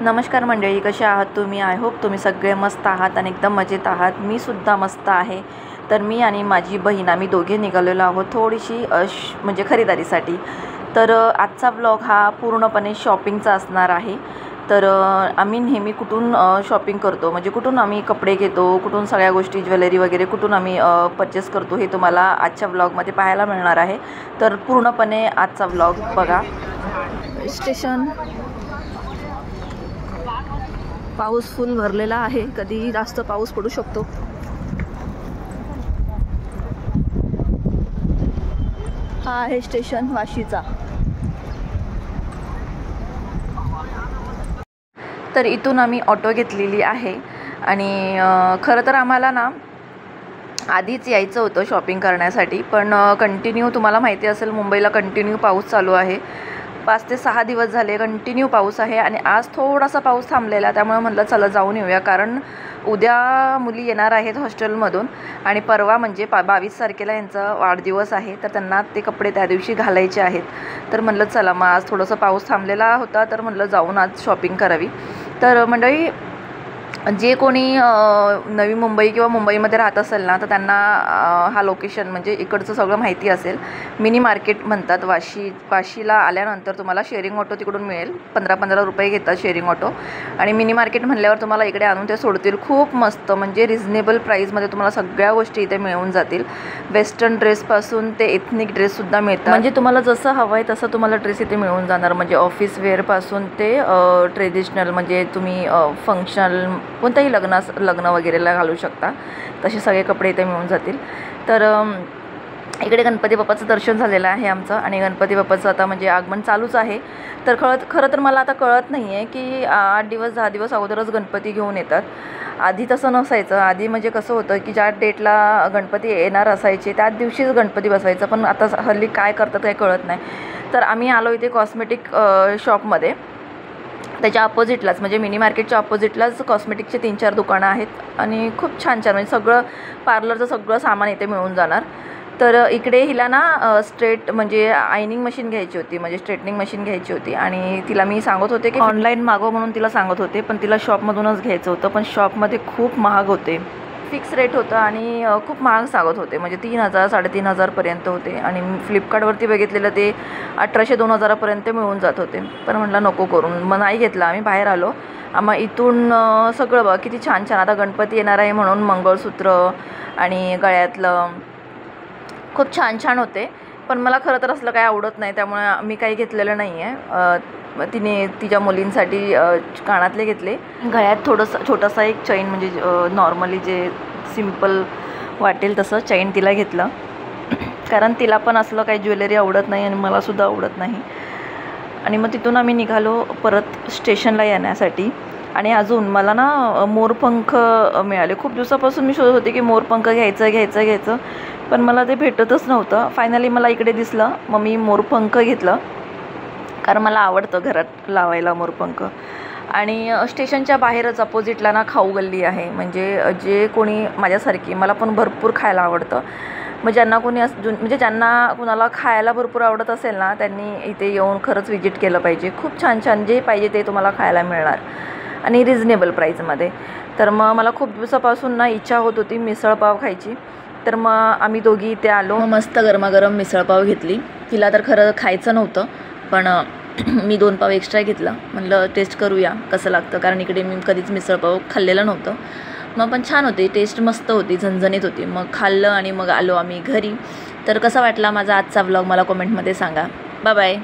नमस्कार मंडळी, कसे आहात तुम्ही? आय होप तुम्ही सगळे मस्त आहात आणि एकदम मजेत आहात. मी सुद्धा मस्त आहे. तर मी आणि माझी बहीण आम्ही दोघे निघालेलो आहोत थोडीशी म्हणजे खरेदीसाठी. तर आजचा व्लॉग हा पूर्णपणे शॉपिंगचा असणार आहे. तर आम्ही नेहमी कुठून शॉपिंग करतो, म्हणजे कुठून आम्ही कपडे घेतो, कुठून सगळ्या गोष्टी ज्वेलरी वगैरे कुठून आम्ही परचेस करतो हे तुम्हाला आजच्या व्लॉगमध्ये पाहायला मिळणार आहे. तर पूर्णपणे आजचा व्लॉग बघा. स्टेशन, पाऊस फुल भरलेला आहे, कधी जास्त पाऊस पडू शकतो. हा आहे स्टेशन वाशीचा. तर इथून आम्ही ऑटो घेतलेली आहे आणि खरं तर आम्हाला ना आधीच यायचं होतं शॉपिंग करण्यासाठी, पण कंटिन्यू तुम्हाला माहिती असेल मुंबईला कंटिन्यू पाऊस चालू आहे. 5 ते 6 दिवस झाले कंटिन्यू पाऊस आहे आणि आज थोडासा पाऊस थांबलेला, त्यामुळे म्हटलं चला जाऊन येऊया. कारण उद्या मुली येणार आहेत हॉस्टेलमधून आणि परवा म्हणजे 22 तारखेला यांचा वाढदिवस आहे, तर त्यांना ते कपडे त्या दिवशी घालायचे आहेत. तर म्हटलं चला मग आज थोडंसं पाऊस थांबलेला होता, तर म्हटलं जाऊन आज शॉपिंग करावी. तर मंडळी, जे कोणी नवी मुंबई किंवा मुंबईमध्ये राहत असेल ना, तर त्यांना हा लोकेशन म्हणजे इकडचं सगळं माहिती असेल. मिनी मार्केट म्हणतात. वाशीला आल्यानंतर तुम्हाला शेअरिंग ऑटो तिकडून मिळेल. 15-15 रुपये घेतात शेअरिंग ऑटो आणि मिनी मार्केट म्हणल्यावर तुम्हाला इकडे आणून ते सोडतील. खूप मस्त, म्हणजे रिझनेबल प्राईजमध्ये तुम्हाला सगळ्या गोष्टी इथे मिळून जातील. वेस्टर्न ड्रेसपासून ते एथनिक ड्रेससुद्धा मिळतात, म्हणजे तुम्हाला जसं हवं आहे तसं तुम्हाला ड्रेस इथे मिळून जाणार. म्हणजे ऑफिस वेअरपासून ते ट्रेडिशनल, म्हणजे तुम्ही फंक्शनल कोणत्याही लग्न वगैरेला घालू शकता, तसे सगळे कपडे इथे मिळून जातील. तर इकडे गणपती बाप्पाचं दर्शन झालेलं आहे आमचं आणि गणपती बाप्पाचं आता म्हणजे आगमन चालूच आहे. तर खरं तर मला आता कळत नाही आहे की 8 दिवस 10 दिवस अगोदरच गणपती घेऊन येतात. आधी तसं नसायचं. आधी म्हणजे कसं होतं की ज्या डेटला गणपती येणार असायचे त्याच दिवशीच गणपती बसायचं, पण आता हल्ली काय करतात काही कळत नाही. तर आम्ही आलो इथे कॉस्मेटिक शॉपमध्ये. त्याच्या अपोजिटलाच, म्हणजे मिनी मार्केटच्या अपोजिटलाच कॉस्मेटिकचे 3-4 दुकानं आहेत आणि खूप छान छान, म्हणजे सगळं पार्लरचं सगळं सामान इथे मिळून जाणार. तर इकडे हिला ना स्ट्रेट म्हणजे आयनिंग मशीन घ्यायची होती, म्हणजे स्ट्रेटनिंग मशीन घ्यायची होती आणि तिला मी सांगत होते की ऑनलाईन मागव म्हणून तिला सांगत होते, पण तिला शॉपमधूनच घ्यायचं होतं. पण शॉपमध्ये खूप महाग होते, फिक्स रेट होतं आणि खूप महाग सांगत होते, म्हणजे 3,000-3,500पर्यंत होते. आणि फ्लिपकार्टवरती बघितलेलं ते 1,800-2,000पर्यंत मिळून जात होते. पण म्हटलं नको करून, मग नाही घेतलं. आम्ही बाहेर आलो. आम्हाला इथून सगळं बघा किती छान छान. आता गणपती येणार आहे म्हणून मंगळसूत्र आणि गळ्यातलं खूप छान छान होते, पण मला खरं तर असलं काही आवडत नाही, त्यामुळे मी काही घेतलेलं नाही आहे. तिने तिच्या मुलींसाठी कानातले घेतले. गळ्यात थोडंसं छोटासा एक चैन, म्हणजे नॉर्मली जे सिम्पल वाटेल तसं चैन तिला घेतलं, कारण तिला पण असलं काही ज्वेलरी आवडत नाही आणि मलासुद्धा आवडत नाही. आणि मग तिथून आम्ही निघालो परत स्टेशनला येण्यासाठी. आणि अजून मला ना मोरपंख मिळाले. खूप दिवसापासून मी शोधत होते की मोरपंख घ्यायचं, पण मला ते भेटतच नव्हतं. फायनली मला इकडे दिसलं, मग मी मोरपंख घेतलं, कारण मला आवडतं घरात लावायला मोरपंख. आणि स्टेशनच्या बाहेरच अपोजिटला ना खाऊ गल्ली आहे, म्हणजे जे कोणी माझ्यासारखी, मला पण भरपूर खायला आवडतं. मग ज्यांना कुणाला खायला भरपूर आवडत असेल ना, त्यांनी इथे येऊन खरंच व्हिजिट केलं पाहिजे. खूप छान छान जे पाहिजे ते तुम्हाला खायला मिळणार आणि रिझनेबल प्राईजमध्ये. तर मग मला खूप दिवसापासून ना इच्छा होत होती मिसळपाव खायची. तर मग आम्ही दोघी इथे आलो. मस्त गरमागरम मिसळपाव घेतली. तिला तर खरं खायचं नव्हतं, पण मी 2 पाव एक्स्ट्रा घेतला. म्हटलं टेस्ट करूया कसं लागतं, कारण इकडे मी कधीच मिसळपाव खाल्लेलं नव्हतं. मग पण छान होती, टेस्ट मस्त होती, झणझणीत होती. मग खाल्लं आणि मग आलो आम्ही घरी. तर कसा वाटला माझा आजचा व्लॉग मला कमेंटमध्ये सांगा. Bye bye.